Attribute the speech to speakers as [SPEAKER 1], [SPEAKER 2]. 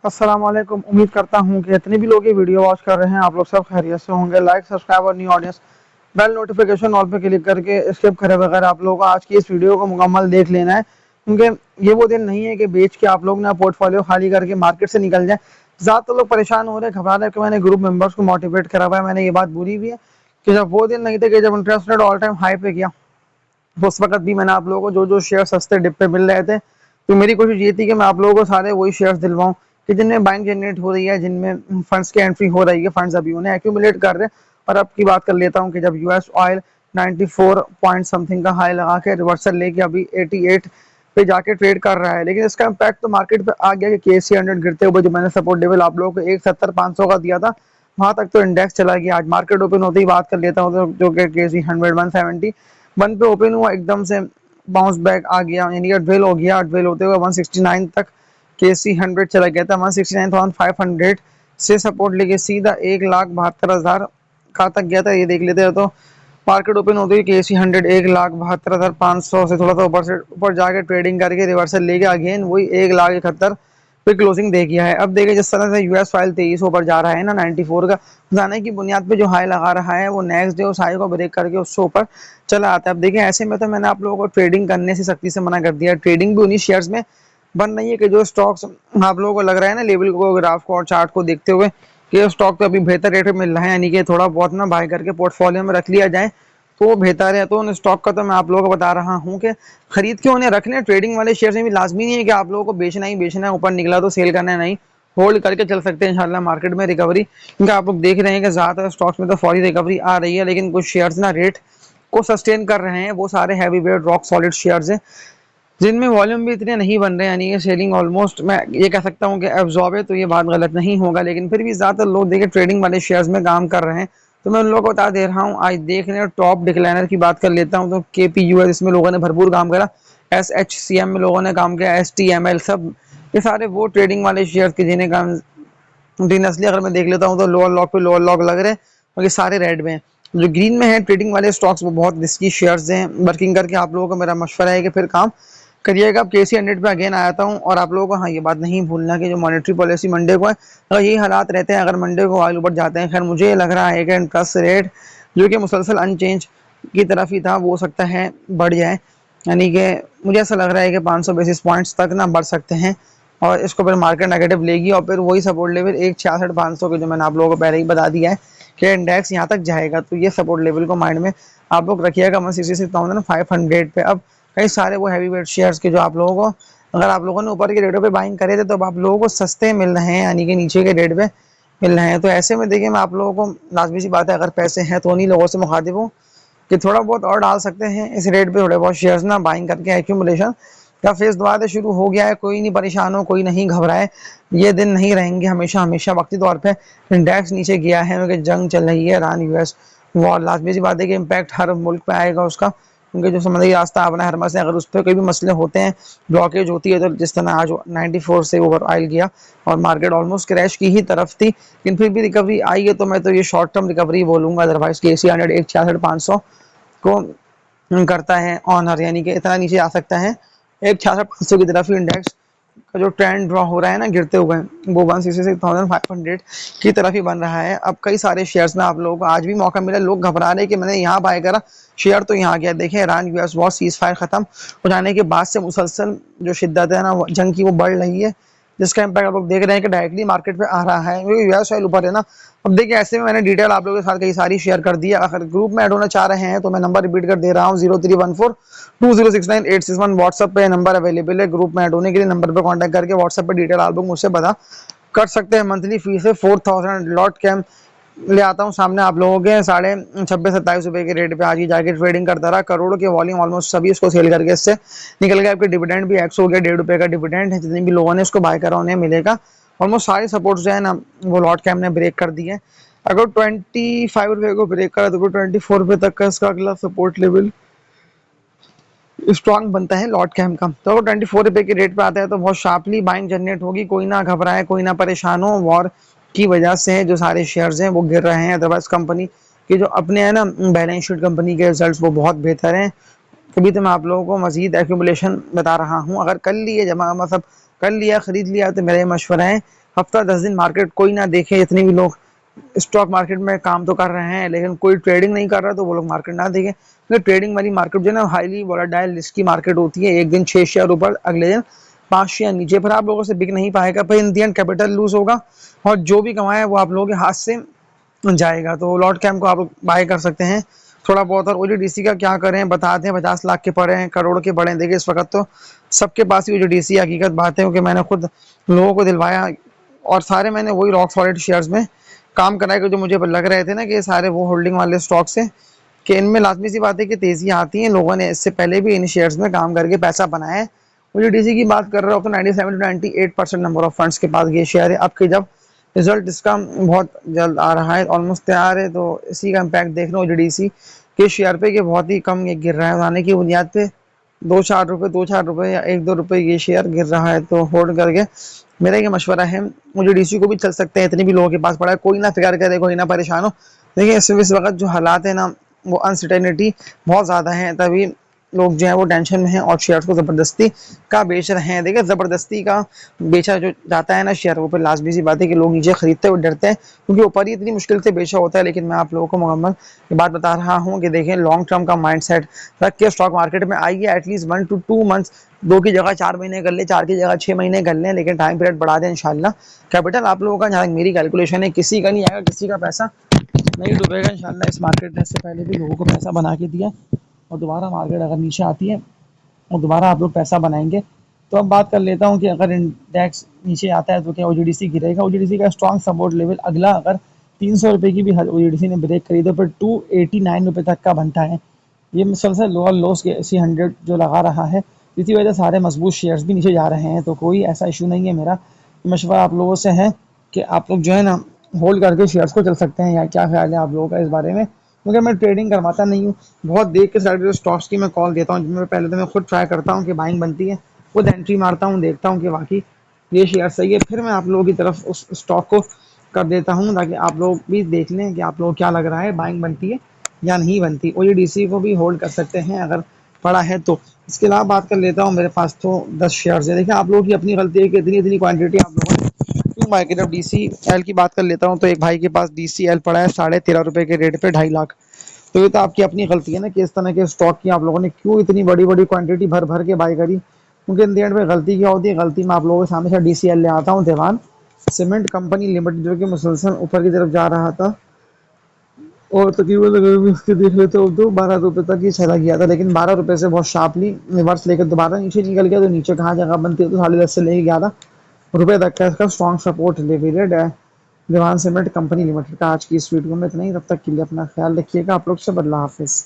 [SPEAKER 1] अस्सलाम वालेकुम। उम्मीद करता हूँ कि जितने भी लोग ये वीडियो वॉच कर रहे हैं आप लोग सब खैरियत से होंगे। लाइक, सब्सक्राइब और new audience bell notification all पे क्लिक करके स्किप करे बगैर आप लोगों को आज की इस वीडियो को मुकम्मल देख लेना है, क्योंकि ये वो दिन नहीं है कि बेच के आप लोग ना पोर्टफोलियो खाली करके मार्केट से निकल जाए। ज़्यादातर लोग परेशान हो रहे हैं, घबरा रहे हैं कि मैंने ग्रुप मेंबर्स को मोटिवेट करा हुआ है। मैंने ये बात बोली भी है कि जब वो दिन नहीं थे कि जब interest rate all time high पे गया, तो उस वक्त भी मैंने आप लोगों को जो जो शेयर सस्ते डिप पे मिल रहे थे, तो मेरी कोशिश ये थी कि मैं आप लोगों को सारे वही शेयर्स दिलवाऊं कि जिनमें बाइंग जनरेट हो रही है, जिनमें फंड्स की एंट्री हो रही है, फंड्स अभी उन्हें एक्यूमुलेट कर रहे हैं। और अब की बात कर लेता हूं कि जब यूएस ऑयल 94 पॉइंट समथिंग का हाई लगा के रिवर्सल लेके अभी 88 पे जाके ट्रेड कर रहा है, लेकिन इसका इम्पैक्ट तो मार्केट पे आ गया कि केसी 100 गिरते हुए जो मैंने सपोर्ट लेवल आप लोगों को 170-500 का दिया था, वहां तक तो इंडेक्स चला गया। आज मार्केट ओपन होते ही बात कर लेता हूँ तो जो कि केसी 100 171 पे ओपन हुआ, एकदम से बाउंस बैक आ गया, यानी कि ड्रिल हो गया। ड्रिल होते हुए 169 तक केसी 100 चला गया था। 169,500 से सपोर्ट लेके सीधा 1,72,000 कहाँ तक गया था ये देख लेते हैं। तो मार्केट ओपन होती है केसी 100 1,72,500 से थोड़ा सा ऊपर जाके ट्रेडिंग करके रिवर्सल लेके अगेन वही 1,71,000 पे क्लोजिंग दे गया है। अब देखिए जिस तरह से यूएस फाइल 23 ऊपर जा रहा है ना 94 का, जाने की बुनियाद पे जो हाई लगा रहा है वो नेक्स्ट डे उस हाई को ब्रेक करके उससे ऊपर चला आता है। अब देखिए ऐसे में तो मैंने आप लोगों को ट्रेडिंग करने से सख्ती से मना कर दिया। ट्रेडिंग भी उन्हीं शेयर्स में बन रही है कि जो स्टॉक्स आप लोगों को लग रहा है ना लेवल को, ग्राफ को और चार्ट को देखते हुए कि स्टॉक तो अभी बेहतर रेट में मिल रहा है, यानी कि थोड़ा बहुत ना बाय करके पोर्टफोलियो में रख लिया जाए तो बेहतर है। तो उन स्टॉक का तो मैं आप लोगों को बता रहा हूँ कि खरीद के उन्हें रख लें। ट्रेडिंग वाले शेयर में भी लाजमी नहीं है कि आप लोगों को बेचना ही बेचना है, ऊपर निकला तो सेल करना है, नहीं, होल्ड करके चल सकते हैं इंशाल्लाह मार्केट में रिकवरी। क्योंकि आप लोग देख रहे हैं कि ज़्यादातर स्टॉक्स में तो फौरी रिकवरी आ रही है, लेकिन कुछ शेयर्स ना रेट को सस्टेन कर रहे हैं। वो सारे heavy weight rock solid shares हैं जिनमें वॉल्यूम भी इतने नहीं बन रहे, यानी कि सेलिंग ऑलमोस्ट मैं ये कह सकता हूँ कि एब्जॉर्ब है, तो ये बात गलत नहीं होगा। लेकिन फिर भी ज़्यादातर लोग देखिए ट्रेडिंग वाले शेयर्स में काम कर रहे हैं, तो मैं उन लोगों को बता दे रहा हूँ। आज देख रहे हैं टॉप डिक्लाइनर की बात कर लेता हूँ तो केपीयूएस, इसमें लोगों ने भरपूर काम करा। एसएचसीएम में लोगों ने काम किया, एसटीएमएल, सब ये सारे वो ट्रेडिंग वाले शेयर्स के जिन्हें काम नस्ली अगर मैं देख लेता हूँ तो लोअर लॉक पे लोअर लॉक लग रहे हैं और ये सारे रेड में हैं। जो ग्रीन में है ट्रेडिंग वाले स्टॉक्स वो बहुत रिस्की शेयर्स हैं। वर्किंग करके आप लोगों को मेरा मशवरा है कि फिर काम करिएगा। अब केसी 100 पे अगेन आया हूँ और आप लोगों को हाँ ये बात नहीं भूलना कि जो मॉनेटरी पॉलिसी मंडे को है, अगर यही हालात रहते हैं, अगर मंडे को ऑयल ऊपर जाते हैं, खैर मुझे लग रहा है कि इंटरेस्ट रेट जो कि मुसलसल अनचेंज की तरफ ही था वो हो सकता है बढ़ जाए, यानी कि मुझे ऐसा लग रहा है कि 500 बेसिस पॉइंट्स तक ना बढ़ सकते हैं और इसको फिर मार्केट नेगेटिव लेगी और फिर वही सपोर्ट लेवल 1,66,500 के जो मैंने आप लोगों को पहले ही बता दिया है कि इंडेक्स यहाँ तक जाएगा। तो ये सपोर्ट लेवल को माइंड में आप लोग रखिएगा 166,500 पे। अब कई सारे वो हैवी वेट शेयर्स के जो आप लोगों को, अगर आप लोगों ने ऊपर के रेटों पे बाइंग करे थे तो अब आप लोगों को सस्ते मिल रहे हैं, यानी कि नीचे के रेट पे मिल रहे हैं। तो ऐसे में देखिए मैं आप लोगों को लाजमी सी बात है, अगर पैसे हैं तो उन्हीं लोगों से मुखातिब हूँ कि थोड़ा बहुत और डाल सकते हैं इस रेट पे, थोड़े बहुत शेयर्स ना बाइंग करके। एक्यूमुलेशन का फेज दोबारा से शुरू हो गया है, कोई नहीं परेशान हो, कोई नहीं घबराए। ये दिन नहीं रहेंगे हमेशा हमेशा। वक्ती तौर पे इंडेक्स नीचे गया है क्योंकि जंग चल रही है, ईरान यूएस वॉर। लाजमी सी बात है कि इम्पैक्ट हर मुल्क पे आएगा उसका, क्योंकि जो समुद्री रास्ता अपना हर से अगर उस पर कोई भी मसले होते हैं, ब्लॉकेज होती है, तो जिस तरह आज 94 से ओवर ऑयल गया और मार्केट ऑलमोस्ट क्रैश की ही तरफ थी, लेकिन फिर भी रिकवरी आई है। तो मैं तो ये शॉर्ट टर्म रिकवरी बोलूंगा, अदरवाइज केसी 100 1,66,500 को करता है ऑनर, यानी कि इतना नीचे आ सकता है 1,66,500 की तरफ ही। इंडेक्स का जो ट्रेंड ड्रॉ हो रहा है ना गिरते हुए, वो 166,500 की तरफ ही बन रहा है। अब कई सारे शेयर्स में आप लोगों को आज भी मौका मिला, लोग घबरा रहे कि मैंने यहाँ बाय करा, शेयर तो यहाँ गया। देखें Iran US war cease fire खत्म हो जाने के बाद से मुसलसल जो शिद्दत है ना जंग की वो बढ़ रही है, जिसका इम्पैक्ट आप लोग देख रहे हैं कि डायरेक्टली मार्केट पे आ रहा है, क्योंकि यूएस ऑयल ऊपर है ना। अब देखिए ऐसे में मैंने डिटेल आप लोगों के साथ कई सारी शेयर कर दी है। अगर ग्रुप में ऐड होना चाह रहे हैं तो मैं नंबर रिपीट कर दे रहा हूँ, 03142069 व्हाट्सएप पे नंबर अवेलेबल है। ग्रुप में ऐड होने के लिए नंबर पर कॉन्टैक्ट करके व्हाट्सएप पे डिटेल आप लोग मुझसे पता कर सकते हैं। मंथली फीस है 4000। लॉट कैम ले आता हूँ सामने आप लोगों के 26-27 के रेट पे आज ही जाके ट्रेडिंग करता रहा। करोड़ के वॉल्यूम ऑलमोस्ट सभी इसको सेल करके इससे निकल गया। आपके डिविडेंड भी एक्स हो गया, ₹1.5 का डिविडेंड है। जितने भी लोगों ने इसको बाय करा उन्हें मिलेगा। ऑलमोस्ट सारे सपोर्ट जो है ना वो लॉट कैम ने ब्रेक कर दिए। अगर ₹25 को ब्रेक करा तो ₹24 तक का इसका अगला सपोर्ट लेवल स्ट्रॉन्ग बनता है लॉट कैम का। तो अगर ₹24 के रेट पे आता है तो बहुत शार्पली बाइंग जनरेट होगी। कोई ना घबराए, कोई ना परेशान हो। वॉर की वजह से जो सारे शेयर्स हैं वो गिर रहे हैं, अदरवाइज कंपनी के जो अपने है ना बैलेंस शीट, कंपनी के रिजल्ट्स वो बहुत बेहतर हैं। तभी तो मैं आप लोगों को मजीद एक्यूमुलेशन बता रहा हूँ। अगर कर लिए जमा मतलब कर लिया, खरीद लिया, तो मेरा ये मशवरा है हफ्ता 10 दिन मार्केट कोई ना देखे, इतने भी लोग स्टॉक मार्केट में काम तो कर रहे हैं लेकिन कोई ट्रेडिंग नहीं कर रहा, तो वो लोग मार्केट ना देखें। तो ट्रेडिंग वाली मार्केट जो है ना हाईली वोलेटाइल रिस्की मार्केट होती है। एक दिन 6 शेयर ऊपर, अगले दिन 5 शेयर नीचे, पर आप लोगों से बिक नहीं पाएगा, पर इन दी एंड कैपिटल लूज होगा और जो भी कमाए वो आप लोगों के हाथ से जाएगा। तो लॉट कैम को आप बाय कर सकते हैं थोड़ा बहुत। और ओजीडीसी का क्या करें बताते हैं, 50 लाख के पड़े हैं, करोड़ के पड़े हैं। देखिए इस वक्त तो सबके पास ही ओजीडीसी, हकीकत बात है, क्योंकि मैंने खुद लोगों को दिलवाया और सारे मैंने वही रॉक सॉलिड शेयर्स में काम कराया कि जो मुझे लग रहे थे ना कि सारे वो होल्डिंग वाले स्टॉक से, कि इनमें लाजमी सी बात है कि तेजी आती है। लोगों ने इससे पहले भी इन शेयर्स में काम करके पैसा बनाया है। ओजीडीसी की बात कर रहा हूँ तो 97 to 98% नंबर ऑफ फंड्स के पास ये शेयर है। अब की जब रिजल्ट इसका बहुत जल्द आ रहा है, ऑलमोस्ट तैयार है, तो इसी का इम्पैक्ट देख रहे हो ओजीडीसी के शेयर पे कि बहुत ही कम ये गिर रहा है। आने की बुनियाद पे 2-4 रुपए या 1-2 रुपए ये शेयर गिर रहा है, तो होल्ड करके मेरा ये मशवरा है। ओजीडीसी को भी चल सकते हैं, इतने भी लोगों के पास पड़ा है, कोई ना फिक्र करे, कोई ना परेशान हो। देखिए इस वक्त जो हालात है ना, वो अनसर्टेनिटी बहुत ज़्यादा है, तभी लोग जो है वो टेंशन में हैं और शेयर्स को ज़बरदस्ती का बेच रहे हैं। देखिए ज़बरदस्ती का बेचा जो जाता है ना शेयर, वो पर लाजमी सी बात है कि लोग नीचे खरीदते हुए डरते हैं, क्योंकि ऊपर ही इतनी मुश्किल से बेचा होता है। लेकिन मैं आप लोगों को मुकम्मल ये बात बता रहा हूँ कि देखें लॉन्ग टर्म का माइंड सेट रख के स्टॉक मार्केट में आइए। एटलीस्ट 1 to 2 मंथ्स, 2 की जगह 4 महीने कर ले, 4 की जगह 6 महीने कर लें, लेकिन टाइम पीरियड बढ़ा दें इंशाल्लाह। कैपिटल आप लोगों का, जहाँ तक मेरी कैलकुलेशन है, किसी का नहीं आएगा, किसी का पैसा नहीं डूबेगा इंशाल्लाह। इस मार्केट ने इससे पहले भी लोगों को पैसा बना के दिया, और दोबारा मार्केट अगर नीचे आती है और दोबारा आप लोग पैसा बनाएंगे। तो अब बात कर लेता हूँ कि अगर इंडेक्स नीचे आता है तो क्या ओजीडीसी गिरेगा। ओजीडीसी का स्ट्रॉन्ग सपोर्ट लेवल अगला, अगर 300 रुपये की भी ओजीडीसी ने ब्रेक करी तो फिर 289 रुपये तक का बनता है। ये सबसे लोअर लोस के सी 100 जो लगा रहा है, इसी वजह से सारे मजबूत शेयर्स भी नीचे जा रहे हैं। तो कोई ऐसा इशू नहीं है। मेरा मशवरा आप लोगों से है कि आप लोग जो है ना होल्ड करके शेयर्स को चल सकते हैं। या क्या ख्याल है आप लोगों का इस बारे में? क्योंकि मैं ट्रेडिंग करवाता नहीं हूँ, बहुत देख के सारे स्टॉक्स की मैं कॉल देता हूँ, जिनमें पहले तो मैं खुद ट्राई करता हूँ कि बाइंग बनती है, खुद एंट्री मारता हूँ, देखता हूँ कि वाकई ये शेयर सही है, फिर मैं आप लोगों की तरफ उस स्टॉक को कर देता हूँ, ताकि आप लोग भी देख लें कि आप लोग क्या लग रहा है, बाइंग बनती है या नहीं बनती। ओजीडीसी को भी होल्ड कर सकते हैं अगर पड़ा है तो। इसके अलावा बात कर लेता हूँ, मेरे पास तो 10 शेयर्स है। देखिए आप लोगों की अपनी गलती है कि इतनी इतनी क्वांटिटी आप लोगों ने क्यों बाय की। जब डीसीएल की बात कर लेता हूँ तो एक भाई के पास डीसीएल पड़ा है 13.5 रुपए के रेट पे 2.5 लाख। तो ये तो आपकी अपनी गलती है ना कि इस तरह के स्टॉक की आप लोगों ने क्यों इतनी बड़ी बड़ी क्वांटिटी भर भर के बाय करी। क्योंकि इन दी एंड में गलती क्या होती है, गलती मैं आप लोगों के सामने से डीसीएल ले आता हूँ, देवान सीमेंट कंपनी लिमिटेड, जो कि मुसलसल ऊपर की तरफ जा रहा था, और तकरीबन अगर भी उसके देख लेते हो तो 12 रुपए तक ही चला गया था, लेकिन 12 रुपए से बहुत शार्पली रिवर्स लेकर दोबारा नीचे निकल गया। तो नीचे कहाँ जगह बनती है, तो 10.5 से लेकर 11 रुपए तक का इसका स्ट्रॉन्ग सपोर्ट ले पीरियड है। दीवान सीमेंट कंपनी लिमिटेड का आज की इस वीडियो में इतना ही। तब तक के लिए अपना ख्याल रखिएगा। आप लोग से बदला हाफिज।